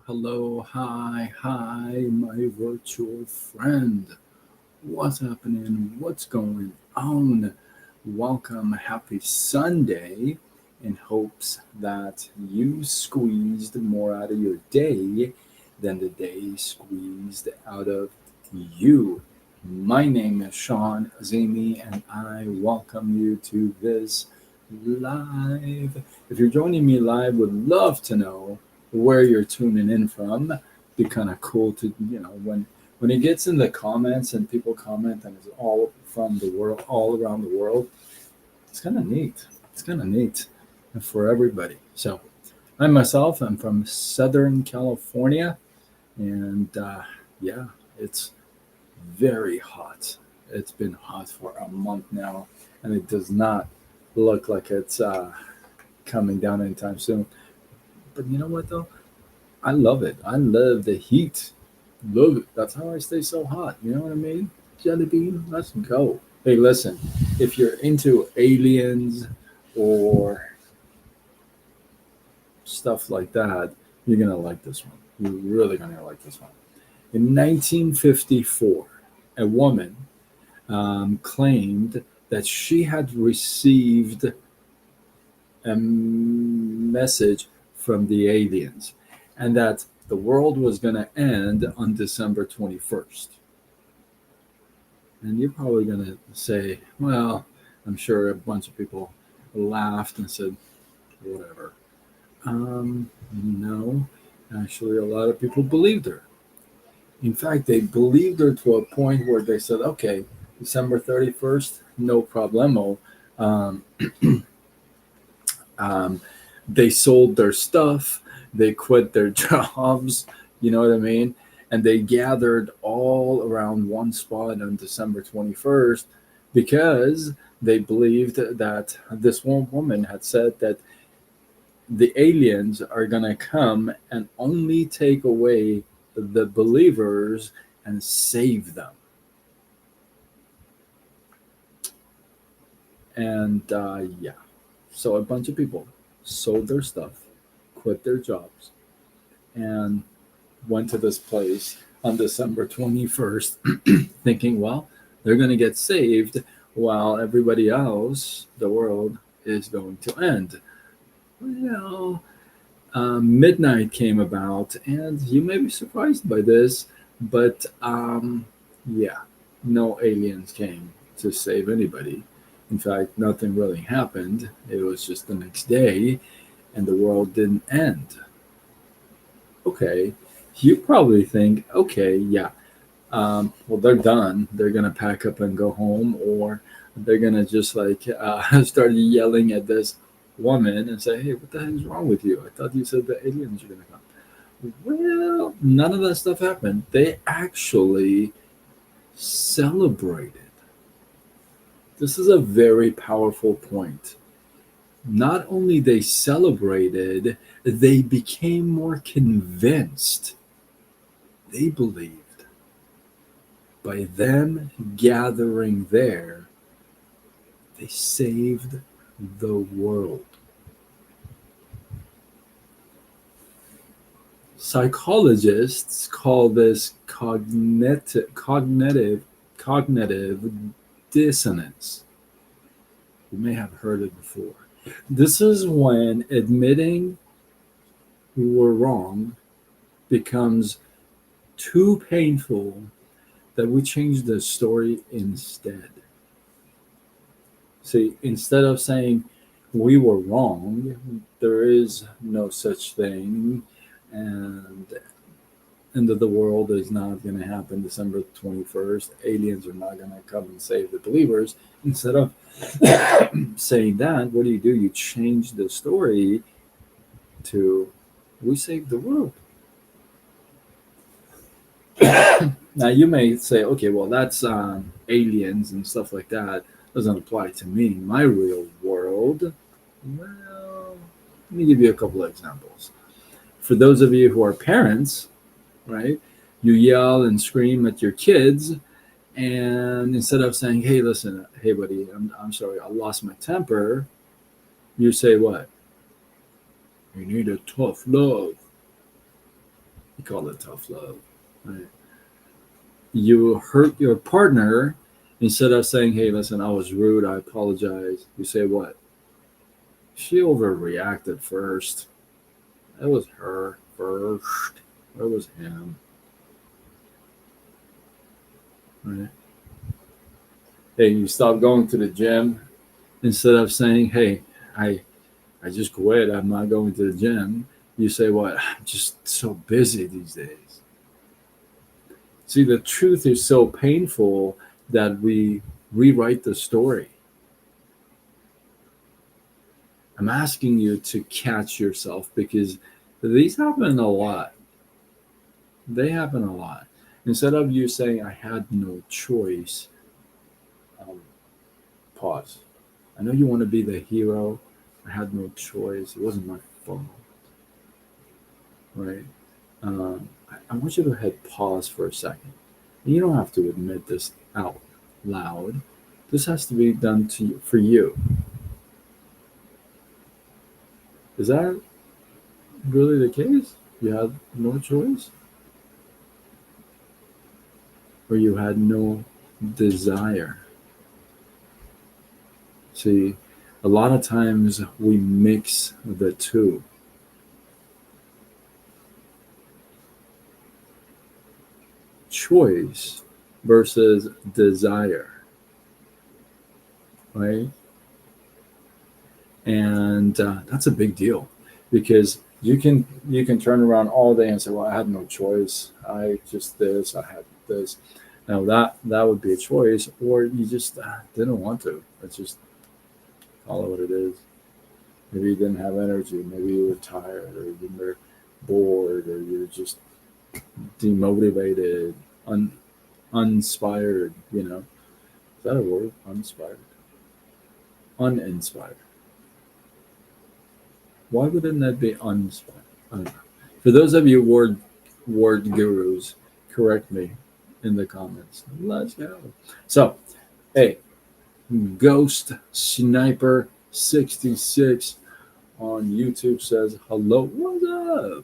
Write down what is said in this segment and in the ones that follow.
hello, hi, my virtual friend. What's happening? What's going on? Welcome, happy Sunday, in hopes that you squeezed more out of your day than the day squeezed out of you. My name is Sean Zimi, and I welcome you to this live. If you're joining me live, would love to know where you're tuning in from. Be kind of cool to when it gets in the comments and people comment and it's all from the world, all around the world. It's kind of neat. It's kind of neat for everybody. So I myself am from Southern California, and yeah, it's very hot. It's been hot for a month now, and it does not look like it's coming down anytime soon. But you know what though? I love it. I love the heat. Love it. That's how I stay so hot. You know what I mean? Jelly bean, let's go. Hey, listen, if you're into aliens or stuff like that, you're going to like this one. You're really going to like this one. In 1954, a woman claimed that she had received a message from the aliens and that the world was going to end on December 21st. And you're probably going to say, well, I'm sure a bunch of people laughed and said, whatever. No, actually, a lot of people believed her. In fact, they believed her to a point where they said, okay, December 31st, no problemo. Um, um, they sold their stuff, they quit their jobs, you know what I mean? And they gathered all around one spot on December 21st because they believed that this one woman had said that the aliens are going to come and only take away the believers and save them. And yeah, so a bunch of people sold their stuff, quit their jobs, and went to this place on December 21st, thinking, well, they're going to get saved while everybody else, the world, is going to end. Well, midnight came about, and you may be surprised by this, but yeah, no aliens came to save anybody. In fact, nothing really happened. It was just the next day, and the world didn't end. Okay, you probably think, okay, yeah, well, they're done. They're gonna pack up and go home, or they're gonna just like start yelling at this woman and say, "Hey, what the heck is wrong with you? I thought you said the aliens are gonna come." Well, none of that stuff happened. They actually celebrated. This is a very powerful point. Not only they celebrated, they became more convinced. They believed by them gathering there, they saved the world. Psychologists call this cognitive dissonance. You may have heard it before. This is when admitting we were wrong becomes too painful that we change the story instead. See, instead of saying we were wrong, there is no such thing, and end of the world is not going to happen December 21st. Aliens are not going to come and save the believers. Instead of saying that, what do? You change the story to we saved the world. Now, you may say, okay, well, that's aliens and stuff like that. Doesn't apply to me, my real world. Well, let me give you a couple of examples. For those of you who are parents, right, you yell and scream at your kids, and instead of saying, hey, listen, hey, buddy, I'm sorry, I lost my temper, you say what? You need a tough love. call it tough love. Right? You hurt your partner instead of saying, "Hey, listen, I was rude. I apologize." You say what? She overreacted first. It was her first. It was him. Right? Hey, you stop going to the gym instead of saying, "Hey, I I just quit. I'm not going to the gym." You say, "What? I'm just so busy these days." See, the truth is so painful that we rewrite the story. I'm asking you to catch yourself because these happen a lot. They happen a lot. Instead of you saying, "I had no choice," um, pause. I know you want to be the hero. I had no choice. It wasn't my fault, right? I want you to hit pause for a second. You don't have to admit this out loud. This has to be done to you, for you. Is that really the case? You had no choice, or you had no desire? See, a lot of times we mix the two. Choice versus desire, right? And that's a big deal because you can turn around all day and say, "Well, I had no choice. I just this. I had this." Now that would be a choice, or you just didn't want to. Let's just call it what it is. Maybe you didn't have energy. Maybe you were tired, or you were bored, or you're just demotivated, uninspired. Is that a word? Uninspired, uninspired. Why wouldn't that be uninspired? I don't know. For those of you word gurus, correct me in the comments. Let's go. So, hey, Ghost Sniper 66 on YouTube says hello. What's up?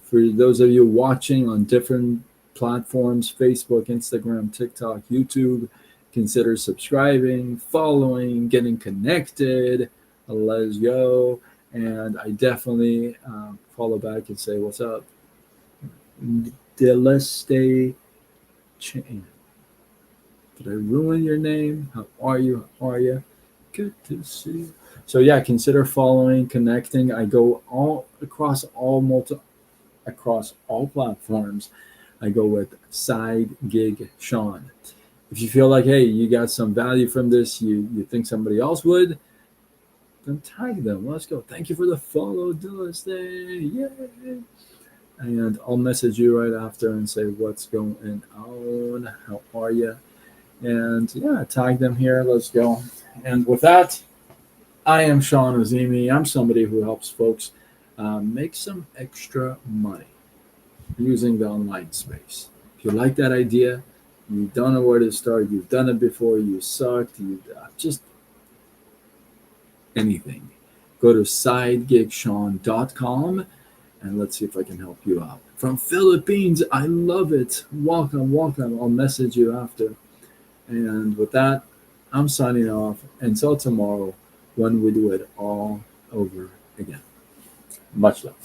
For those of you watching on different platforms, Facebook, Instagram, TikTok, YouTube, consider subscribing, following, getting connected. Let's go. And I definitely follow back and say, "What's up?" Deleste Chain. Did I ruin your name? How are you? How are you? Good to see you. So yeah, consider following, connecting. I go all across all platforms. I go with Side Gig Sean. If you feel like, hey, you got some value from this, you think somebody else would, then tag them. Let's go. Thank you for the follow, Deleste. Yay! And I'll message you right after and say what's going on. How are you? And yeah, tag them here. Let's go. And with that, I am Sean Azimi. I'm somebody who helps folks make some extra money using the online space. If you like that idea, you don't know where to start, you've done it before, you sucked, you just anything, go to sidegigshawn.com and let's see if I can help you out. From Philippines, I love it. Welcome, welcome. I'll message you after. And with that, I'm signing off until tomorrow when we do it all over again. Much love.